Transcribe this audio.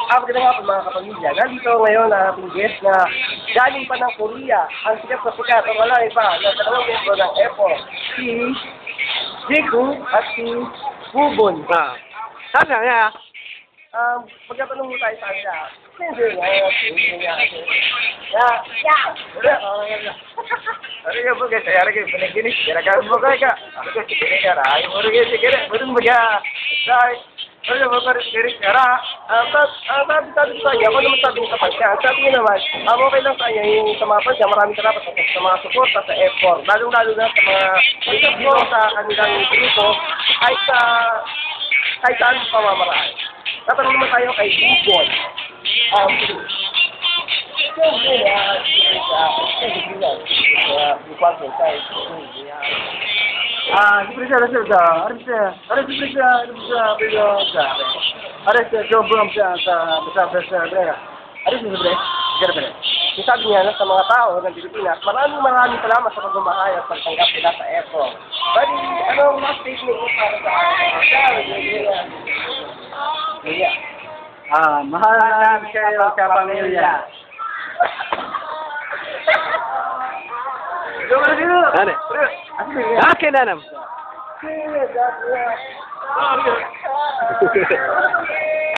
Magandang hapon mga kapamilya. Nandito ngayon ang ating guest na galing pa ng Korea. Ang sikat na sikat ang walang iba na dalawang membro ng EPO. Si Jiku at si Bubon. Saan nga niya? Pagkatanong mo tayo sa kanila. Hindi nga. Hari ka ba guys? Hari ka panaginis. Kaya ka mo ka. Ako kasi kaya ay mo rin sige. Burun mo ya. Dai. Ano ba ka rin kara? Sabi sa kanya, ako naman sabi niya sa kanya. Sabi niya naman, okay lang sa kanya yung sa mga pagka, maraming salamat sa mga suporta sa effort. Lalo-lalo na sa mga interview sa kanilang grupo, kahit saan sa pamamaraan. Tatanong naman tayo kay Bubon. Sabi niya sa mga tao ng Pilipinas, maraming salamat sa pagmamahal at pagtanggap nila sa EPO. Bali, anong mga statement mo para sa Mahal namin kayo sa pamilya. Ano? Akin na naman.